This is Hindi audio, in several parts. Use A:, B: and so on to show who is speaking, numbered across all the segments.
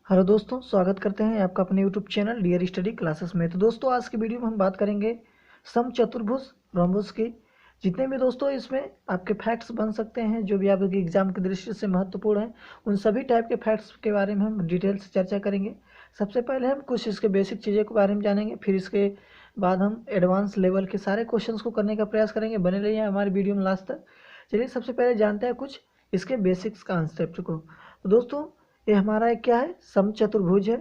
A: हेलो दोस्तों, स्वागत करते हैं आपका अपने YouTube channel dear study classes में। तो दोस्तों आज की वीडियो में हम बात करेंगे समचतुर्भुज रोम्बस की। जितने भी दोस्तों इसमें आपके फैक्ट्स बन सकते हैं, जो भी आपके एग्जाम की दृष्टि से महत्वपूर्ण हैं, उन सभी टाइप के फैक्ट्स के बारे में हम डिटेल से चर्चा करेंगे। सबसे पहले हम कुछ इसके बेसिक चीज़ों के बारे में जानेंगे, फिर इसके बाद हम एडवांस लेवल के सारे क्वेश्चन को करने का प्रयास करेंगे। बने रहिए हमारी वीडियो में लास्ट तक। चलिए सबसे पहले जानते हैं कुछ इसके बेसिक्स कॉन्सेप्ट को। तो दोस्तों ये हमारा एक क्या है, समचतुर्भुज है,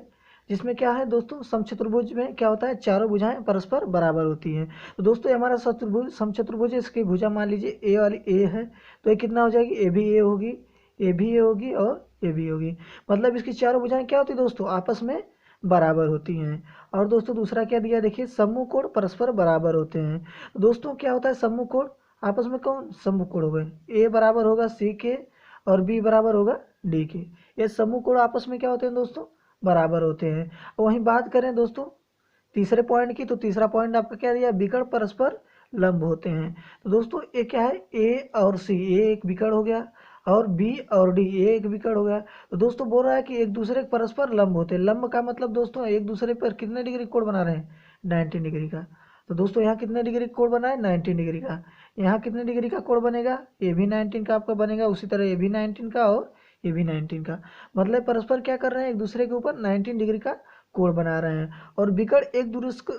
A: जिसमें क्या है दोस्तों, समचतुर्भुज में क्या होता है, चारों भुजाएं परस्पर बराबर होती हैं। तो दोस्तों ये हमारा चतुर्भुज समचतुर्भुज है, इसकी भुजा मान लीजिए ए वाली ए है, तो ये कितना हो जाएगी, ए भी ए होगी, ए भी ए होगी और ए भी होगी। मतलब इसकी चारों भुजाएं क्या होती है दोस्तों, आपस में बराबर होती हैं। और दोस्तों दूसरा क्या दिया, देखिए समूह कोण परस्पर बराबर होते हैं। तो दोस्तों क्या होता है समूह कोण, आपस में कौन समूह कोण हो गए, ए बराबर होगा सी के और बी बराबर होगा डी के। ये समूह कोण आपस में क्या होते हैं दोस्तों, बराबर होते हैं। वहीं बात करें दोस्तों तीसरे पॉइंट की, तो तीसरा पॉइंट आपका क्या दिया, विकर्ण परस्पर लंब होते हैं। तो दोस्तों ये क्या है, ए और सी, ए एक विकर्ण हो गया, और बी और डी ये एक विकर्ण हो गया। तो दोस्तों बोल रहा है कि एक दूसरे के परस्पर लंब होते हैं। लंब का मतलब दोस्तों एक दूसरे पर कितने डिग्री कोण बना रहे हैं, 90 डिग्री का। तो दोस्तों यहाँ कितने डिग्री कोण बना है, 90 डिग्री का। यहाँ कितने डिग्री का कोण बनेगा, ये भी 19 का आपका बनेगा, उसी तरह ये भी 19 का और ये भी 19 का। मतलब परस्पर क्या कर रहे हैं, एक दूसरे के ऊपर 19 डिग्री का कोण बना रहे हैं। और विकर्ण एक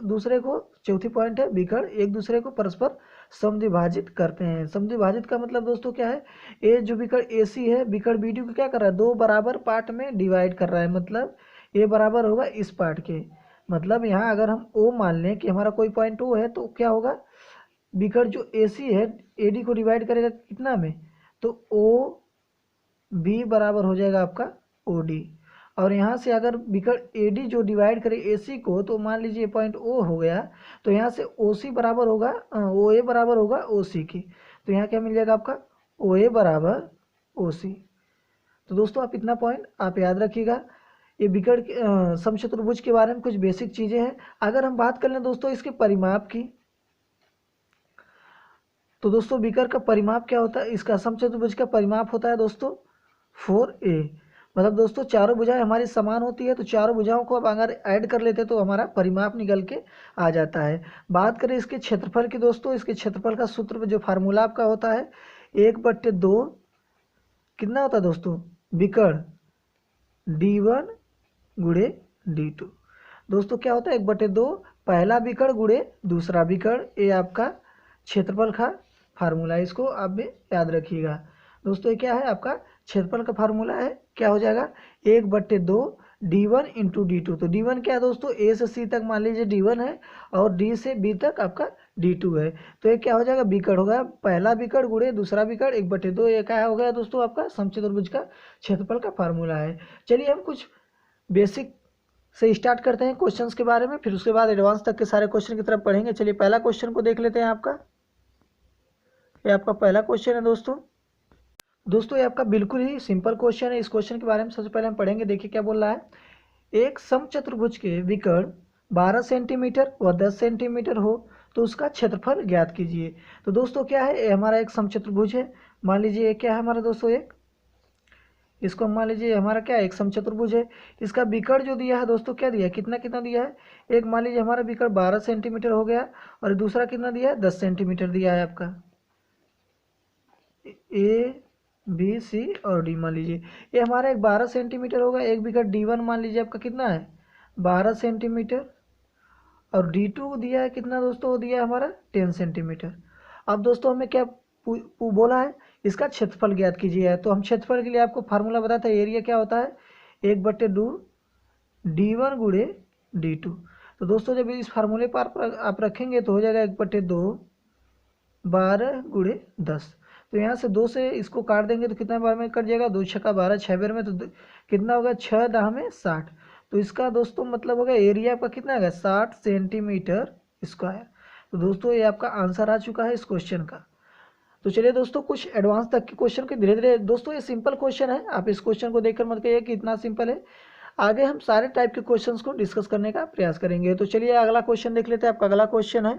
A: दूसरे को, चौथी पॉइंट है, विकर्ण एक दूसरे को परस्पर समद्विभाजित करते हैं। समद्विभाजित का मतलब दोस्तों क्या है, ये जो विकर्ण ए सी है, विकर्ण बी डी को क्या कर रहा है, दो बराबर पार्ट में डिवाइड कर रहा है। मतलब ये बराबर होगा इस पार्ट के। मतलब यहाँ अगर हम ओ मान लें कि हमारा कोई पॉइंट ओ है, तो क्या होगा, विकर्ण जो ए सी है ए डी को डिवाइड करेगा कितना में, तो ओ बी बराबर हो जाएगा आपका ओ डी। और यहाँ से अगर विकर्ण ए डी जो डिवाइड करे ए सी को, तो मान लीजिए पॉइंट ओ हो गया, तो यहाँ से ओ सी बराबर होगा, ओ ए बराबर होगा ओ सी की। तो यहाँ क्या मिल जाएगा आपका, ओ ए बराबर ओ सी। तो दोस्तों आप इतना पॉइंट आप याद रखिएगा। ये विकर्ण समचतुर्भुज के बारे में कुछ बेसिक चीज़ें हैं। अगर हम बात कर लें दोस्तों इसके परिमाप की, तो दोस्तों विकर्ण का परिमाप क्या होता है, इसका समचतुर्भुज का परिमाप होता है दोस्तों 4a। मतलब दोस्तों चारों भुजाएं हमारी समान होती है, तो चारों भुजाओं को अब अगर ऐड कर लेते तो हमारा परिमाप निकल के आ जाता है। बात करें इसके क्षेत्रफल की दोस्तों, इसके क्षेत्रफल का सूत्र जो फार्मूला आपका होता है 1/2 कितना होता है दोस्तों, विकर्ण d1 गुणे d2। दोस्तों क्या होता है 1/2 पहला विकर्ण गुणे दूसरा विकर्ण, ये आपका क्षेत्रफल का फार्मूला है, इसको आप भी याद रखिएगा। दोस्तों ये क्या है, आपका क्षेत्रफल का फार्मूला है, क्या हो जाएगा 1/2 d1 इंटू d2। तो d1 क्या है दोस्तों, ए से सी तक मान लीजिए d1 है, और d से b तक आपका d2 है। तो ये क्या हो जाएगा, विकर्ण होगा, पहला विकर्ण गुणे दूसरा विकर्ण 1/2। ये क्या हो गया दोस्तों, आपका समचतुर्भुज का क्षेत्रफल का फार्मूला है। चलिए हम कुछ बेसिक से स्टार्ट करते हैं क्वेश्चंस के बारे में, फिर उसके बाद एडवांस तक के सारे क्वेश्चन की तरफ पढ़ेंगे। चलिए पहला क्वेश्चन को देख लेते हैं आपका। ये आपका पहला क्वेश्चन है दोस्तों ये आपका बिल्कुल ही सिंपल क्वेश्चन है। इस क्वेश्चन के बारे में सबसे पहले हम पढ़ेंगे। देखिए क्या बोल रहा है, एक समचतुर्भुज के विकर्ण 12 सेंटीमीटर व 10 सेंटीमीटर हो तो उसका क्षेत्रफल ज्ञात कीजिए। तो दोस्तों क्या है, ये हमारा एक समचतुर्भुज है। मान लीजिए ये क्या है हमारा दोस्तों, एक इसको मान लीजिए हमारा क्या है, एक समचतुर्भुज है। इसका विकर्ण जो दिया है दोस्तों, क्या दिया है, कितना कितना दिया है, एक मान लीजिए हमारा विकर्ण 12 सेंटीमीटर हो गया, और दूसरा कितना दिया है, 10 सेंटीमीटर दिया है आपका। ए बी सी और डी मान लीजिए ये हमारा एक 12 सेंटीमीटर होगा, एक विकर्ण D1 मान लीजिए आपका कितना है 12 सेंटीमीटर, और D2 दिया है कितना दोस्तों, वो दिया है हमारा 10 सेंटीमीटर। अब दोस्तों हमें क्या बोला है, इसका क्षेत्रफल ज्ञात कीजिए। तो हम क्षेत्रफल के लिए आपको फार्मूला बताते हैं, एरिया क्या होता है 1/2 D1 गुणे D2। तो दोस्तों जब इस फार्मूले पर आप रखेंगे तो हो जाएगा 1/2 12 गुणे 10। तो यहाँ से 2 से इसको काट देंगे तो कितना बार में कट जाएगा, 2 छक्का 12, 6 बार में, तो कितना होगा 6 दाह में 60। तो इसका दोस्तों मतलब होगा एरिया आपका कितना होगा 60 सेंटीमीटर स्क्वायर। तो दोस्तों ये आपका आंसर आ चुका है इस क्वेश्चन का। तो चलिए दोस्तों कुछ एडवांस तक के क्वेश्चन के धीरे धीरे, दोस्तों ये सिंपल क्वेश्चन है, आप इस क्वेश्चन को देखकर मत कहिए कि इतना सिंपल है। आगे हम सारे टाइप के क्वेश्चंस को डिस्कस करने का प्रयास करेंगे। तो चलिए अगला क्वेश्चन देख लेते हैं। आपका अगला क्वेश्चन है,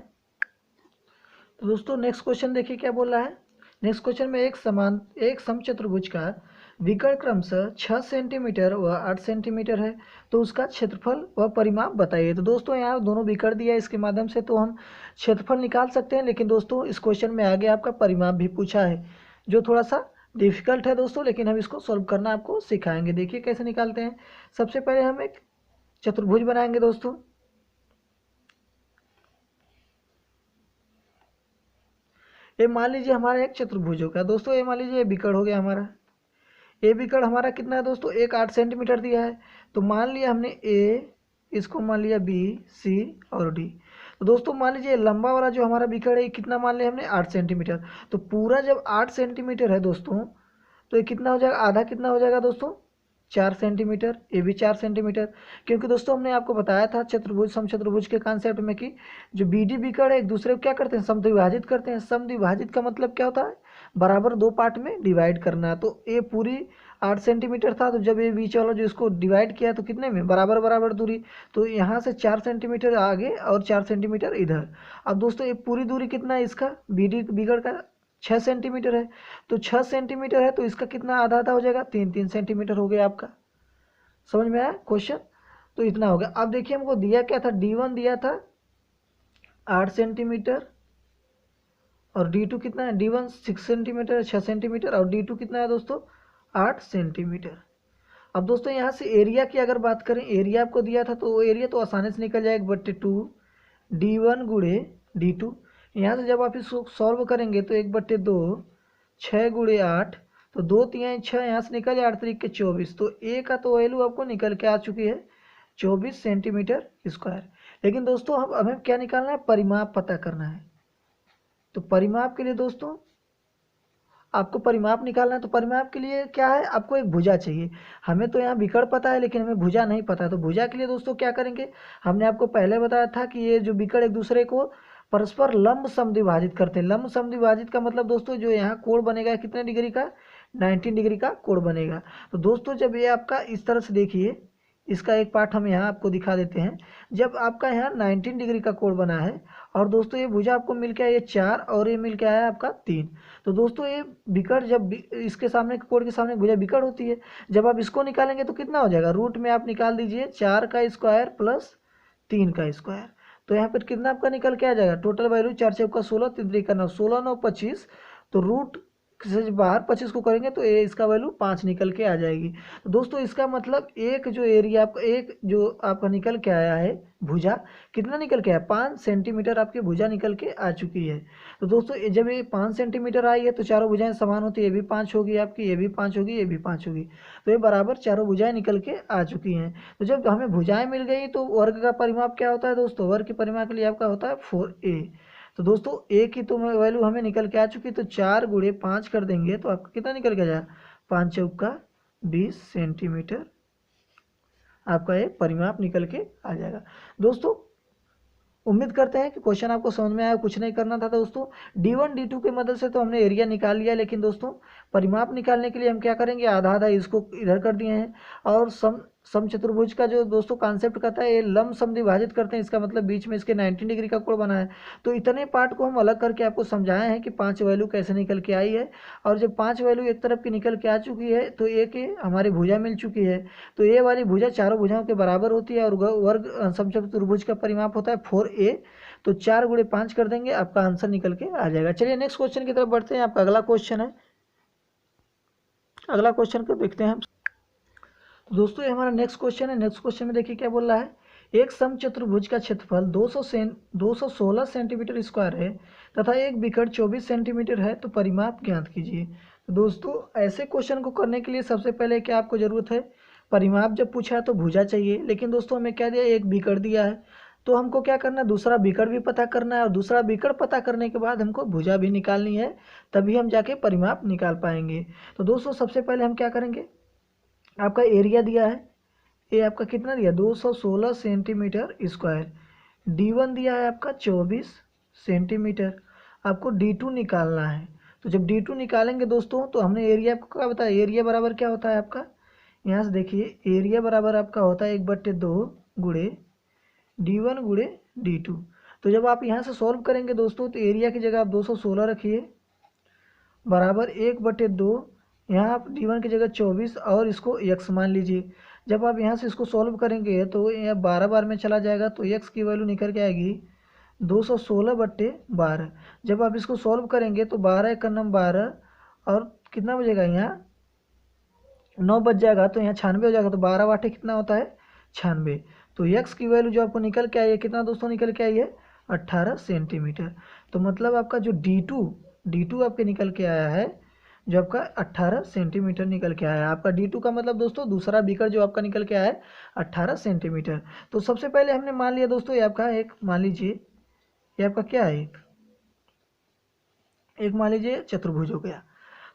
A: तो दोस्तों नेक्स्ट क्वेश्चन देखिए क्या बोल रहा है। नेक्स्ट क्वेश्चन में एक समचतुर्भुज का विकर्ण क्रमशः 6 सेंटीमीटर व 8 सेंटीमीटर है, तो उसका क्षेत्रफल व परिमाप बताइए। तो दोस्तों यहाँ दोनों विकर्ण दिया है, इसके माध्यम से तो हम क्षेत्रफल निकाल सकते हैं, लेकिन दोस्तों इस क्वेश्चन में आगे आपका परिमाप भी पूछा है, जो थोड़ा सा डिफिकल्ट है दोस्तों, लेकिन हम इसको सॉल्व करना आपको सिखाएंगे। देखिए कैसे निकालते हैं। सबसे पहले हम एक चतुर्भुज बनाएंगे दोस्तों। ये मान लीजिए हमारा एक चतुर्भुज हो गया दोस्तों। ये मान लीजिए ये विकर्ण हो गया हमारा। ए विकर्ण हमारा कितना है दोस्तों, एक 8 सेंटीमीटर दिया है। तो मान लिया हमने ए, इसको मान लिया बी, सी और डी। तो दोस्तों मान लीजिए लंबा वाला जो हमारा विकर्ण है कितना मान लिया हमने, 8 सेंटीमीटर। तो पूरा जब 8 सेंटीमीटर है दोस्तों, तो ये कितना हो जाएगा, आधा कितना हो जाएगा दोस्तों, 4 सेंटीमीटर। ये भी 4 सेंटीमीटर, क्योंकि दोस्तों हमने आपको बताया था चतुर्भुज समचतुर्भुज के कॉन्सेप्ट में कि जो बी डी विकर्ण है एक दूसरे को क्या करते हैं, समद्विभाजित करते हैं। समद्विभाजित का मतलब क्या होता है, बराबर दो पार्ट में डिवाइड करना है। तो ये पूरी 8 सेंटीमीटर था, तो जब ये बीच वाला जो इसको डिवाइड किया तो कितने में, बराबर बराबर दूरी। तो यहाँ से 4 सेंटीमीटर आगे और 4 सेंटीमीटर इधर। अब दोस्तों ये पूरी दूरी कितना है इसका, बी डी विकर्ण का 6 सेंटीमीटर है। तो 6 सेंटीमीटर है, तो इसका कितना आधा आधा हो जाएगा, 3 सेंटीमीटर हो गया आपका। समझ में आया क्वेश्चन। तो इतना हो गया। अब देखिए हमको दिया क्या था, D1 दिया था 8 सेंटीमीटर और D2 कितना है, D1 6 सेंटीमीटर 6 सेंटीमीटर और D2 कितना है दोस्तों, 8 सेंटीमीटर। अब दोस्तों यहाँ से एरिया की अगर बात करें, एरिया आपको दिया था, तो एरिया तो आसानी से निकल जाएगा, 1/2 D1 गुणे D2। यहाँ से जब आप इसको सॉल्व करेंगे तो 1/2 6 गुणे 8, तो 2 3 6 यहाँ से निकल जाए, 8 3 के 24। तो ए का तो वैल्यू आपको निकल के आ चुकी है 24 सेंटीमीटर स्क्वायर। लेकिन दोस्तों हम हमें क्या निकालना है, परिमाप पता करना है। तो परिमाप के लिए दोस्तों आपको परिमाप निकालना है। तो परिमाप के लिए क्या है, आपको एक भुजा चाहिए। हमें तो यहाँ विकर्ण पता है, लेकिन हमें भुजा नहीं पता। तो भुजा के लिए दोस्तों क्या करेंगे, हमने आपको पहले बताया था कि ये जो विकर्ण एक दूसरे को परस्पर लंब समद्विभाजित करते हैं। लंब समद्विभाजित का मतलब दोस्तों जो यहाँ कोण बनेगा कितने डिग्री का, 19 डिग्री का कोण बनेगा। तो दोस्तों जब ये आपका इस तरह से देखिए, इसका एक पार्ट हम यहाँ आपको दिखा देते हैं। जब आपका यहाँ 19 डिग्री का कोण बना है और दोस्तों ये भुजा आपको मिल के आया ये 4 और ये मिल के आया आपका 3। तो दोस्तों ये विकर्ण जब इसके सामने कोण के सामने भुजा विकर्ण होती है, जब आप इसको निकालेंगे तो कितना हो जाएगा, रूट में आप निकाल दीजिए 4 का स्क्वायर प्लस 3 का स्क्वायर। तो यहाँ पर कितना आपका निकल के आ जाएगा, टोटल वैल्यू 4 चौका 16, 3 3 का 9, 16 9 25। तो रूट से बाहर 25 को करेंगे तो ये इसका वैल्यू 5 निकल के आ जाएगी। तो दोस्तों इसका मतलब एक जो एरिया आपका, एक जो आपका निकल के आया है भुजा, कितना निकल के आया, 5 सेंटीमीटर आपकी भुजा निकल के आ चुकी है। तो दोस्तों जब ये 5 सेंटीमीटर आई है तो चारों भुजाएं समान होती है, ये भी 5 होगी आपकी, ये भी 5 होगी, ये भी 5 होगी। तो ये बराबर चारों भुजाएं निकल के आ चुकी हैं। तो जब हमें भुजाएं मिल गई तो वर्ग का परिमाप क्या होता है दोस्तों, वर्ग के परिमाप के लिए आपका होता है 4a। तो दोस्तों ए की तो वैल्यू हमें निकल के आ चुकी, तो 4 गुणे 5 कर देंगे तो आपका कितना निकल के जाएगा, 5 चौका 20 सेंटीमीटर आपका ये परिमाप निकल के आ जाएगा। दोस्तों उम्मीद करते हैं कि क्वेश्चन आपको समझ में आया। कुछ नहीं करना था दोस्तों, D1 D2 की मदद से तो हमने एरिया निकाल लिया, लेकिन दोस्तों परिमाप निकालने के लिए हम क्या करेंगे, आधा आधा इसको इधर कर दिए हैं। और समचतुर्भुज का जो दोस्तों कॉन्सेप्ट कहता है, ये लंब समद्विभाजित करते हैं, इसका मतलब बीच में इसके 19 डिग्री का कोण बना है। तो इतने पार्ट को हम अलग करके आपको समझाए हैं कि 5 वैल्यू कैसे निकल के आई है। और जब 5 वैल्यू एक तरफ की निकल के आ चुकी है तो एक हमारी भुजा मिल चुकी है। तो ये वाली भुजा चारों भुजाओं के बराबर होती है और वर्ग समचतुर्भुज का परिमाप होता है 4a। तो 4 गुणे 5 कर देंगे, आपका आंसर निकल के आ जाएगा। चलिए नेक्स्ट क्वेश्चन की तरफ बढ़ते हैं। आपका अगला क्वेश्चन है, अगला क्वेश्चन को देखते हैं हम। तो दोस्तों ये हमारा नेक्स्ट क्वेश्चन है। नेक्स्ट क्वेश्चन में देखिए क्या बोल रहा है, एक समचतुर्भुज का क्षेत्रफल 216 सेंटीमीटर स्क्वायर है तथा एक विकर्ण 24 सेंटीमीटर है, तो परिमाप ज्ञात कीजिए। तो दोस्तों ऐसे क्वेश्चन को करने के लिए सबसे पहले क्या आपको जरूरत है, परिमाप जब पूछा है तो भुजा चाहिए, लेकिन दोस्तों हमें क्या दिया, एक विकर्ण दिया है। तो हमको क्या करना है, दूसरा विकर्ण भी पता करना है, और दूसरा विकर्ण पता करने के बाद हमको भुजा भी निकालनी है, तभी हम जाके परिमाप निकाल पाएंगे। तो दोस्तों सबसे पहले हम क्या करेंगे, आपका एरिया दिया है, ये आपका कितना दिया, 216 सेंटीमीटर स्क्वायर। D1 दिया है आपका 24 सेंटीमीटर। आपको D2 निकालना है। तो जब D2 निकालेंगे दोस्तों, तो हमने एरिया आपको क्या बताया, एरिया बराबर क्या होता है आपका, यहाँ से देखिए एरिया बराबर आपका होता है 1/2 गुणे D1 गुणे D2। तो जब आप यहाँ से सॉल्व करेंगे दोस्तों, तो एरिया की जगह आप 216 रखिए बराबर 1/2 यहाँ आप d1 की जगह 24 और इसको x मान लीजिए। जब आप यहाँ से इसको सॉल्व करेंगे तो यह 12 बार में चला जाएगा तो x की वैल्यू निकल के आएगी 216/12। जब आप इसको सॉल्व करेंगे तो 12 एक नम 12 और कितना बचेगा, यहाँ 9 बच जाएगा तो यहाँ 96 हो जाएगा। तो 12 वाटे कितना होता है, 96। तो x की वैल्यू जो आपको निकल के आई है कितना दोस्तों निकल के आई है, 18 सेंटीमीटर। तो मतलब आपका जो D2 आपके निकल के आया है, जो आपका 18 सेंटीमीटर निकल के आया है। आपका D2 का मतलब दोस्तों दूसरा बीकर जो आपका निकल के आया है 18 सेंटीमीटर। तो सबसे पहले हमने मान लिया दोस्तों ये आपका एक, मान लीजिए ये आपका क्या है, एक मान लीजिए चतुर्भुज हो गया।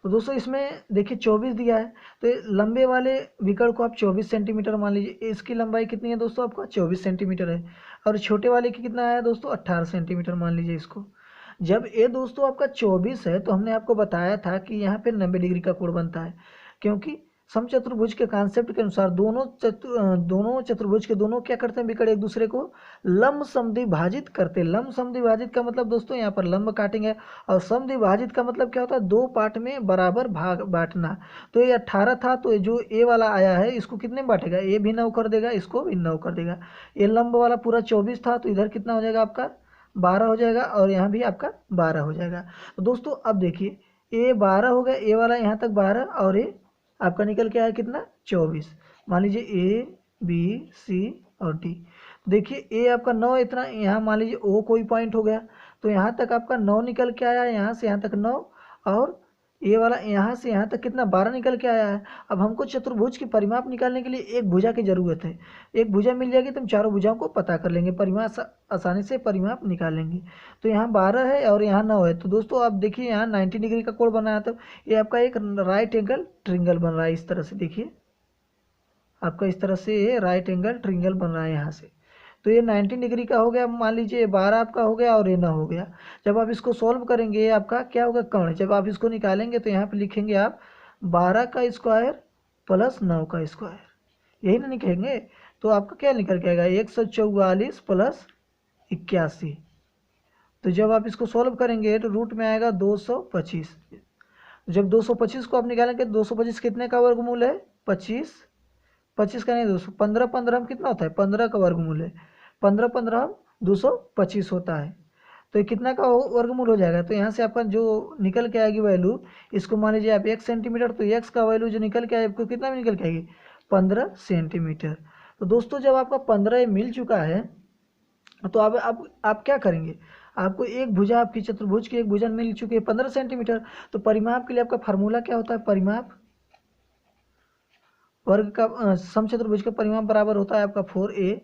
A: तो दोस्तों इसमें देखिए 24 दिया है, तो लंबे वाले विकर्ण को आप 24 सेंटीमीटर मान लीजिए। इसकी लंबाई कितनी है दोस्तों, आपका 24 सेंटीमीटर है। और छोटे वाले की कितना आया दोस्तों, 18 सेंटीमीटर मान लीजिए इसको। जब ये दोस्तों आपका 24 है तो हमने आपको बताया था कि यहाँ पे 90 डिग्री का कोण बनता है, क्योंकि समचतुर्भुज के कॉन्सेप्ट के अनुसार दोनों चतुर्भुज के दोनों क्या करते हैं विकर्ण, एक दूसरे को लंब समद्विभाजित करते हैं। लंब समद्विभाजित का मतलब दोस्तों यहाँ पर लंब काटेंगे, और समद्विभाजित का मतलब क्या होता है, दो पार्ट में बराबर भाग बांटना। तो ये 18 था, तो जो ए वाला आया है इसको कितने में बांटेगा, ए भी 9 कर देगा, इसको भी 9 कर देगा। ये लंब वाला पूरा 24 था, तो इधर कितना हो जाएगा आपका 12 हो जाएगा, और यहाँ भी आपका 12 हो जाएगा। तो दोस्तों अब देखिए ए 12 हो गया, ए वाला यहाँ तक 12, और ये आपका निकल के आया कितना 24। मान लीजिए ए बी सी और डी। देखिए ए आपका 9 इतना, यहाँ मान लीजिए ओ कोई पॉइंट हो गया, तो यहाँ तक आपका 9 निकल के आया, यहाँ से यहाँ तक 9, और ए वाला यहाँ से यहाँ तक कितना 12 निकल के आया है। अब हमको चतुर्भुज की परिमाप निकालने के लिए एक भुजा की जरूरत है। एक भुजा मिल जाएगी तो हम चारों भुजाओं को पता कर लेंगे, परिमाप आसानी से परिमाप निकाल लेंगे। तो यहाँ 12 है और यहाँ 9 है, तो दोस्तों आप देखिए यहाँ 90 डिग्री का कोण बनाया, तो ये आपका एक राइट एंगल ट्रिंगल बन रहा है। इस तरह से देखिए आपका इस तरह से ये राइट एंगल ट्रिंगल बन रहा है यहाँ से। तो ये 90 डिग्री का हो गया, मान लीजिए 12 आपका हो गया और ये 9 हो गया। जब आप इसको सॉल्व करेंगे आपका क्या होगा, कर्ण। जब आप इसको निकालेंगे तो यहाँ पे लिखेंगे आप 12 का स्क्वायर प्लस 9 का स्क्वायर, यही ना लिखेंगे। तो आपका क्या निकल के आएगा 144 प्लस 81। तो जब आप इसको सॉल्व करेंगे तो रूट में आएगा 225। जब 225 को आप निकालेंगे तो 225 कितने का वर्गमूल है, 25। 25 का नहीं दोस्तों, 15 15 हम कितना होता है, 15 का वर्गमूल है। 15 15 हम 225 होता है। तो ये कितना का वर्गमूल हो जाएगा, तो यहाँ से आपका जो निकल के आएगी वैल्यू, इसको मान लीजिए आप 1 सेंटीमीटर, तो x का वैल्यू जो निकल के आएगी आपको कितना में निकल के आएगी, 15 सेंटीमीटर। तो दोस्तों जब आपका 15 मिल चुका है तो अब आप क्या करेंगे, आपको एक भुजा, आपकी चतुर्भुज की एक भुजा मिल चुकी है 15 सेंटीमीटर। तो परिमाप के लिए आपका फार्मूला क्या होता है, परिमाप वर्ग का समचतुर्भुज का परिमाप बराबर होता है आपका 4a।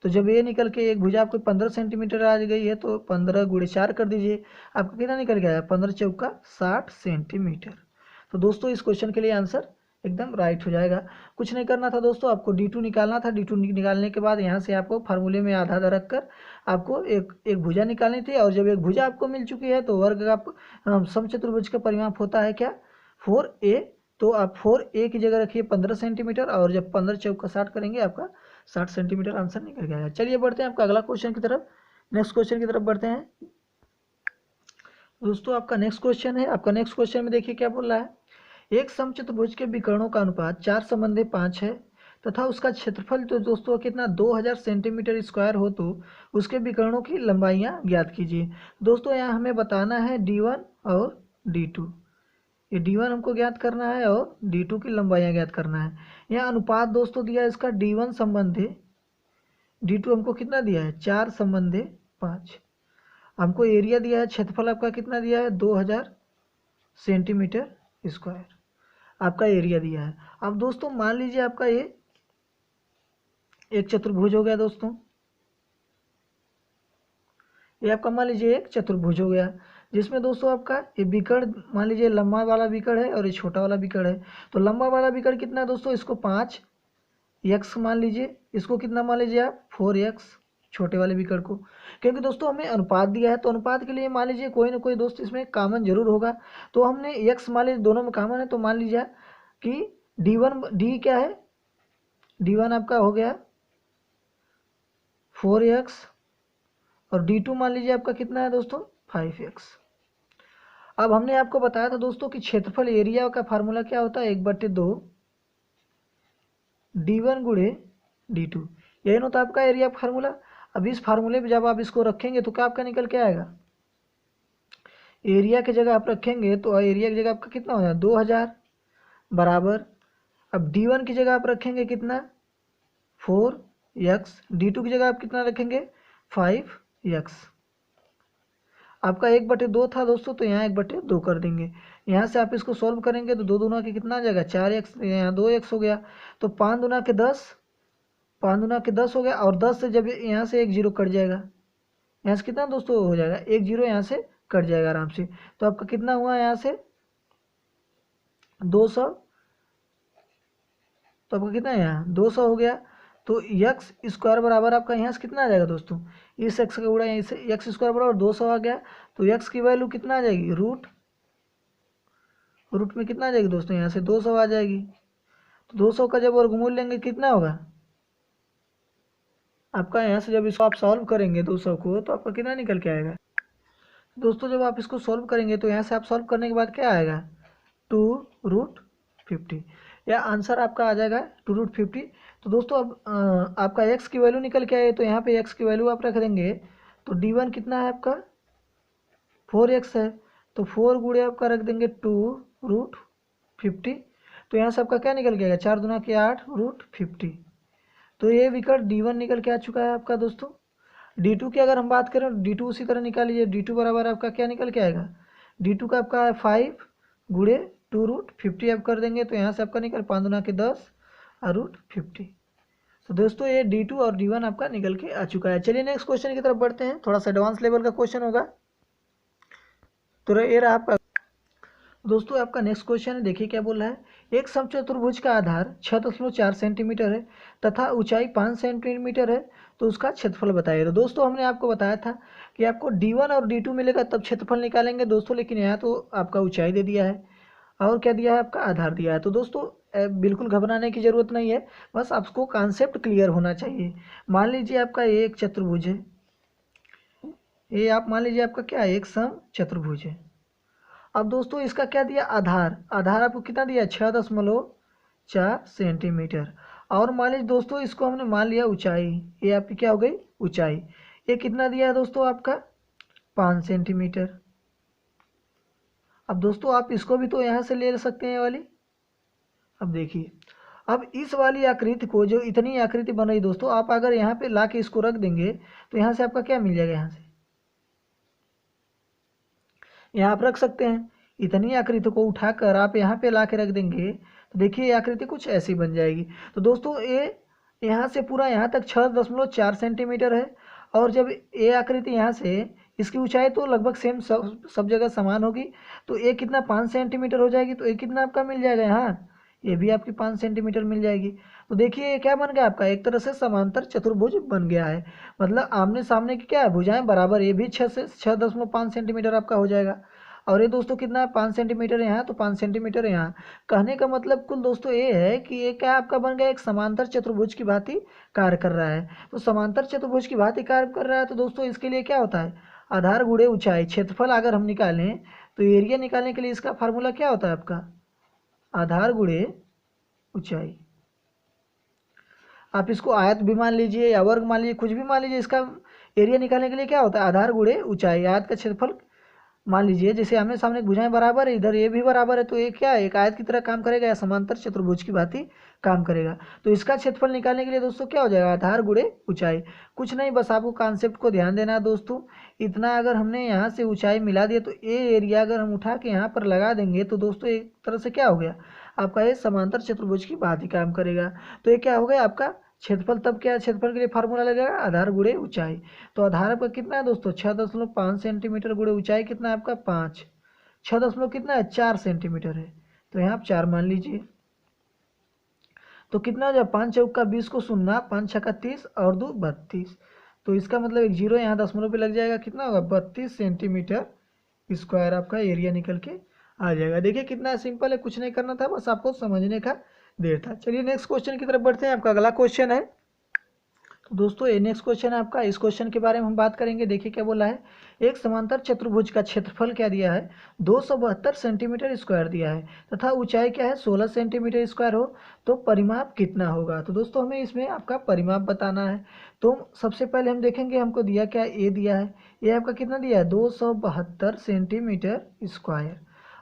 A: तो जब ये निकल के एक भुजा आपको 15 सेंटीमीटर आ गई है तो 15 गुणे 4 कर दीजिए, आपका कितना निकल गया है, 15 चौका 60 सेंटीमीटर। तो दोस्तों इस क्वेश्चन के लिए आंसर एकदम राइट हो जाएगा। कुछ नहीं करना था दोस्तों, आपको D2 निकालना था। D2 निकालने के बाद यहाँ से आपको फार्मूले में आधा आधा रखकर आपको एक भुजा निकालनी थी। और जब एक भुजा आपको मिल चुकी है तो वर्ग का समचतुर्भुज का परिमाप होता है क्या, 4a। तो आप 4a की जगह रखिए 15 सेंटीमीटर, और जब 15 चौका 60 करेंगे आपका 60 सेंटीमीटर आंसर निकल गया। चलिए बढ़ते हैं आपका अगला क्वेश्चन की तरफ, नेक्स्ट क्वेश्चन की तरफ बढ़ते हैं दोस्तों। आपका नेक्स्ट क्वेश्चन है, आपका नेक्स्ट क्वेश्चन में देखिए क्या बोल रहा है, एक समचतुर्भुज के विकर्णों का अनुपात 4 संबंधी 5 है तथा उसका क्षेत्रफल तो दोस्तों कितना 2000 सेंटीमीटर स्क्वायर हो, तो उसके विकर्णों की लंबाइयाँ ज्ञात कीजिए। दोस्तों यहाँ हमें बताना है D1 और D2। ये D1 हमको ज्ञात करना है और D2 की लंबाइयाँ ज्ञात करना है। यहाँ अनुपात दोस्तों दिया है इसका D1 संबंधी, D2 हमको कितना दिया है 4 संबंधी 5। हमको एरिया दिया है, क्षेत्रफल आपका कितना दिया है 2000 सेंटीमीटर स्क्वायर आपका एरिया दिया है। अब दोस्तों मान लीजिए आपका ये एक चतुर्भुज हो गया दोस्तों, ये आपका मान लीजिए एक चतुर्भुज हो गया, जिसमें दोस्तों आपका ये विकर्ण मान लीजिए लंबा वाला विकर्ण है और ये छोटा वाला विकर्ण है। तो लंबा वाला विकर्ण कितना है दोस्तों, इसको 5x मान लीजिए, इसको कितना मान लीजिए आप 4x छोटे वाले विकर्ण को। क्योंकि दोस्तों हमें अनुपात दिया है तो अनुपात के लिए मान लीजिए कोई ना कोई दोस्त इसमें कॉमन जरूर होगा। तो हमने x मान लीजिए दोनों में कॉमन है, तो मान लीजिए कि D क्या है, D1 आपका हो गया 4x और D2 मान लीजिए आपका कितना है दोस्तों 5x। अब हमने आपको बताया था दोस्तों कि क्षेत्रफल एरिया का फार्मूला क्या होता है, 1/2 d1 गुणे d2, यही होता है आपका एरिया फार्मूला। अब इस फार्मूले में जब आप इसको रखेंगे तो क्या आपका निकल के आएगा, एरिया की जगह आप रखेंगे तो एरिया की जगह आपका कितना हो जाएगा 2000 बराबर, अब d1 की जगह आप रखेंगे कितना 4x, d2 की जगह आप कितना रखेंगे 5x। आपका 1/2 था दोस्तों, तो यहाँ 1/2 कर देंगे। यहाँ से आप इसको सॉल्व करेंगे तो 2 दूना के कितना आ जाएगा 4x, यहाँ 2x हो गया, तो 5 दूना के 10, 5 दूना के 10 हो गया, और 10 से जब यहाँ से एक जीरो कट जाएगा, यहाँ से कितना दोस्तों हो जाएगा, एक जीरो यहाँ से कट जाएगा आराम से। तो आपका कितना हुआ यहाँ से 200, तो आपका कितना है यहाँ 200 हो गया। तो एक्स स्क्वायर बराबर आपका यहाँ से कितना आ जाएगा दोस्तों, इस एक्स का गुणा इस एक्स स्क्वायर बराबर 200 आ गया। तो एक्स की वैल्यू कितना आ जाएगी, रूट में कितना आ जाएगी दोस्तों, यहाँ से 200 आ जाएगी। तो 200 का जब वर्गमूल लेंगे कितना होगा आपका, यहाँ से जब इसको आप सॉल्व करेंगे 200 को तो आपका कितना निकल के आएगा दोस्तों, जब आप इसको सॉल्व करेंगे तो यहाँ से आप सॉल्व करने के बाद क्या आएगा 2√50, या आंसर आपका आ जाएगा 2√50। तो दोस्तों अब आपका x की वैल्यू निकल के आए, तो यहाँ पे x की वैल्यू आप रख देंगे, तो d1 कितना है आपका 4x है, तो 4 गुणे आपका रख देंगे 2√50, तो यहाँ से आपका क्या निकल के आएगा 4 दूना के 8√50। तो ये विकल्प d1 निकल के आ चुका है आपका दोस्तों। d2 की अगर हम बात करें तो d2 उसी तरह निकाल लीजिए, d2 बराबर आपका क्या निकल के आएगा, d2 का आपका 5 गुणे 2√50 आप कर देंगे, तो यहाँ से आपका निकल 5 दूना के 10 और √50। तो दोस्तों ये d2 और d1 आपका निकल के आ चुका है। चलिए नेक्स्ट क्वेश्चन की तरफ बढ़ते हैं, थोड़ा सा एडवांस लेवल का क्वेश्चन होगा। तो ये रहा आपका दोस्तों आपका नेक्स्ट क्वेश्चन है, देखिए क्या बोल रहा है, एक समचतुर्भुज का आधार 6.4 सेंटीमीटर है तथा ऊंचाई 5 सेंटीमीटर है, तो उसका क्षेत्रफल बताइए। तो दोस्तों हमने आपको बताया था कि आपको d1 और d2 मिलेगा तब क्षेत्रफल निकालेंगे दोस्तों, लेकिन यहाँ तो आपका ऊंचाई दे दिया है और क्या दिया है आपका आधार दिया है। तो दोस्तों बिल्कुल घबराने की ज़रूरत नहीं है, बस आपको कॉन्सेप्ट क्लियर होना चाहिए। मान लीजिए आपका ये एक चतुर्भुज है, ये आप मान लीजिए आपका क्या है एक समचतुर्भुज है। अब दोस्तों इसका क्या दिया आधार, आधार आपको कितना दिया 6.4 सेंटीमीटर, और मान लीजिए दोस्तों इसको हमने मान लिया ऊंचाई, ये आपकी क्या हो गई ऊंचाई, ये कितना दिया है दोस्तों आपका 5 सेंटीमीटर। अब दोस्तों आप इसको भी तो यहाँ से ले सकते हैं वाली। अब देखिए अब इस वाली आकृति को, जो इतनी आकृति बन रही दोस्तों, आप अगर यहाँ पे ला के इसको रख देंगे तो यहाँ से आपका क्या मिल जाएगा, यहाँ से यहाँ आप रख सकते हैं। इतनी आकृति को उठाकर आप यहाँ पे ला के रख देंगे तो देखिए ये आकृति कुछ ऐसी बन जाएगी। तो दोस्तों ये यहाँ से पूरा यहाँ तक 6.4 सेंटीमीटर है, और जब ये आकृति यहाँ से, इसकी ऊंचाई तो लगभग सेम सब जगह समान होगी, तो ये कितना 5 सेंटीमीटर हो जाएगी, तो ये कितना आपका मिल जाएगा यहाँ, ये भी आपकी 5 सेंटीमीटर मिल जाएगी। तो देखिए ये क्या बन गया आपका, एक तरह से समांतर चतुर्भुज बन गया है, मतलब आमने सामने की क्या है भुजाएं बराबर, ये भी 6.5 सेंटीमीटर आपका हो जाएगा। और ये दोस्तों कितना है 5 सेंटीमीटर यहाँ, तो 5 सेंटीमीटर यहाँ। कहने का मतलब कुल दोस्तों ये है कि ये क्या आपका बन गया एक समांतर चतुर्भुज की भांति कार्य कर रहा है। तो समांतर चतुर्भुज की भांति कार्य कर रहा है, तो दोस्तों इसके लिए क्या होता है आधार गुणे ऊंचाई, क्षेत्रफल अगर हम निकालें तो एरिया निकालने के लिए इसका फार्मूला क्या होता है आपका आधार गुणे ऊंचाई। आप इसको आयत भी मान लीजिए या वर्ग मान लीजिए, कुछ भी मान लीजिए, इसका एरिया निकालने के लिए क्या होता है आधार गुणे ऊंचाई। आयत का क्षेत्रफल मान लीजिए जैसे आमने सामने भुजाएं बराबर है, इधर ये भी बराबर है, तो ये क्या है एक आयत की तरह काम करेगा या समांतर चतुर्भुज की भांति काम करेगा। तो इसका क्षेत्रफल निकालने के लिए दोस्तों क्या हो जाएगा आधार गुणे ऊंचाई। कुछ नहीं, बस आपको कॉन्सेप्ट को ध्यान देना है दोस्तों। इतना अगर हमने यहाँ से ऊंचाई मिला दिया तो ये एरिया अगर हम उठा के यहाँ पर लगा देंगे तो दोस्तों एक तरह से क्या हो गया आपका ये समांतर चतुर्भुज की भांति काम करेगा। तो ये क्या हो गया आपका क्षेत्रफल। तब क्या क्षेत्रफल के लिए फार्मूला लगेगा आधार गुणे ऊंचाई। तो आधार आपका कितना है दोस्तों 6.5 सेंटीमीटर गुणे ऊंचाई कितना है आपका 5, 6 कितना है 4 सेंटीमीटर है, तो यहाँ आप 4 मान लीजिए। तो कितना हो जाए 5 चौक का 20 को शून्य, 5 छक्का 30 और 2 32, तो इसका मतलब एक जीरो यहाँ दशमलव पे लग जाएगा, कितना होगा 32 सेंटीमीटर स्क्वायर आपका एरिया निकल के आ जाएगा। देखिए कितना सिंपल है, कुछ नहीं करना था, बस आपको समझने का देर था। चलिए नेक्स्ट क्वेश्चन की तरफ बढ़ते हैं। आपका अगला क्वेश्चन है, तो दोस्तों ये नेक्स्ट क्वेश्चन है आपका। इस क्वेश्चन के बारे में हम बात करेंगे। देखिए क्या बोला है, एक समांतर चतुर्भुज का क्षेत्रफल क्या दिया है, 272 सेंटीमीटर स्क्वायर दिया है तथा ऊंचाई क्या है 16 सेंटीमीटर स्क्वायर हो तो परिमाप कितना होगा। तो दोस्तों हमें इसमें आपका परिमाप बताना है। तो सबसे पहले हम देखेंगे हमको दिया क्या, ए दिया है, ये आपका कितना दिया है 272 सेंटीमीटर स्क्वायर।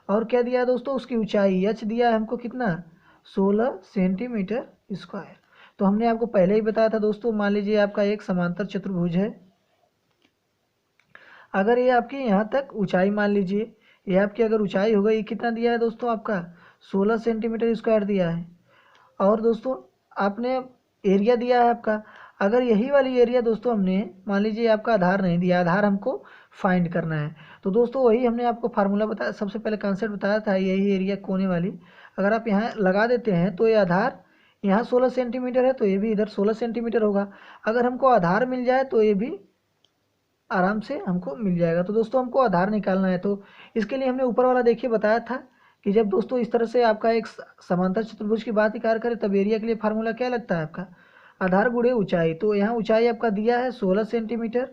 A: और क्या दिया है दोस्तों, उसकी ऊंचाई एच दिया है हमको कितना 16 सेंटीमीटर स्क्वायर। तो हमने आपको पहले ही बताया था दोस्तों, मान लीजिए आपका एक समांतर चतुर्भुज है, अगर ये आपकी यहाँ तक ऊंचाई मान लीजिए, ये आपकी अगर ऊंचाई हो गई, कितना दिया है दोस्तों आपका 16 सेंटीमीटर स्क्वायर दिया है। और दोस्तों आपने एरिया दिया है आपका, अगर यही वाली एरिया दोस्तों हमने मान लीजिए आपका आधार नहीं दिया, आधार हमको फाइंड करना है। तो दोस्तों वही हमने आपको फार्मूला बताया, सबसे पहले कॉन्सेप्ट बताया था, यही एरिया कोने वाली अगर आप यहाँ लगा देते हैं तो ये आधार यहाँ 16 सेंटीमीटर है तो ये भी इधर 16 सेंटीमीटर होगा। अगर हमको आधार मिल जाए तो ये भी आराम से हमको मिल जाएगा। तो दोस्तों हमको आधार निकालना है, तो इसके लिए हमने ऊपर वाला देखिए बताया था कि जब दोस्तों इस तरह से आपका एक समांतर चतुर्भुज की बात ही कार्य करें तब एरिया के लिए फार्मूला क्या लगता है आपका आधार गुणे ऊंचाई। तो यहाँ ऊंचाई आपका दिया है 16 सेंटीमीटर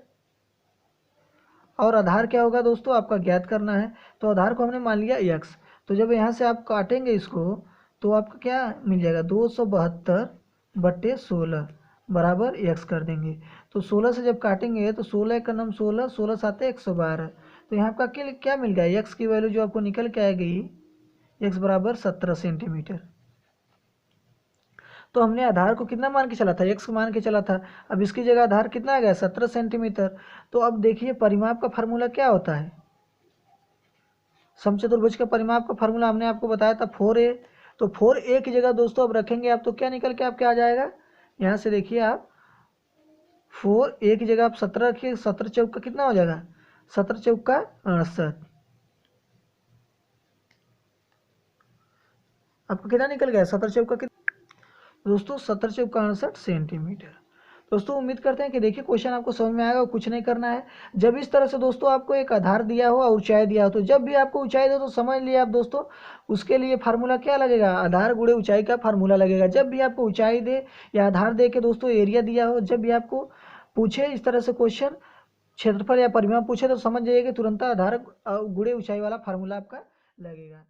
A: और आधार क्या होगा दोस्तों आपका ज्ञात करना है। तो आधार को हमने मान लिया x। तो जब यहाँ से आप काटेंगे इसको तो आपका क्या मिल जाएगा 272/16 बराबर x कर देंगे। तो 16 से जब काटेंगे तो 16 का नाम 16, 16 सात 112। तो यहाँ आपका क्या मिल गया, x की वैल्यू जो आपको निकल के आ गई x बराबर 17 सेंटीमीटर। तो हमने आधार को कितना मान के चला था, x मान के चला था। अब इसकी जगह आधार कितना आ गया 17 सेंटीमीटर। तो अब देखिए परिमाप का फार्मूला क्या होता है, समचतुर्भुज का परिमाप का फार्मूला हमने आपको बताया था 4a। तो 4a की जगह दोस्तों अब रखेंगे आप तो क्या निकल के आपके आ जाएगा, यहाँ से देखिए आप 4a की जगह आप 17 रखिए, 17 चौक का कितना हो जाएगा 17 चौक का 68, आपका कितना निकल गया 17 चौक का दोस्तों 17 चौक का 68 सेंटीमीटर। दोस्तों उम्मीद करते हैं कि देखिए क्वेश्चन आपको समझ में आएगा और कुछ नहीं करना है। जब इस तरह से दोस्तों आपको एक आधार दिया हो और ऊंचाई दिया हो, तो जब भी आपको ऊंचाई दो तो समझ लिए आप दोस्तों उसके लिए फार्मूला क्या लगेगा, आधार गुणे ऊंचाई का फार्मूला लगेगा। जब भी आपको ऊंचाई दे या आधार दे के दोस्तों एरिया दिया हो, जब भी आपको पूछे इस तरह से क्वेश्चन क्षेत्रफल या परिमाप पूछे तो समझ जाइए कि तुरंत आधार गुणे ऊंचाई वाला फार्मूला आपका लगेगा।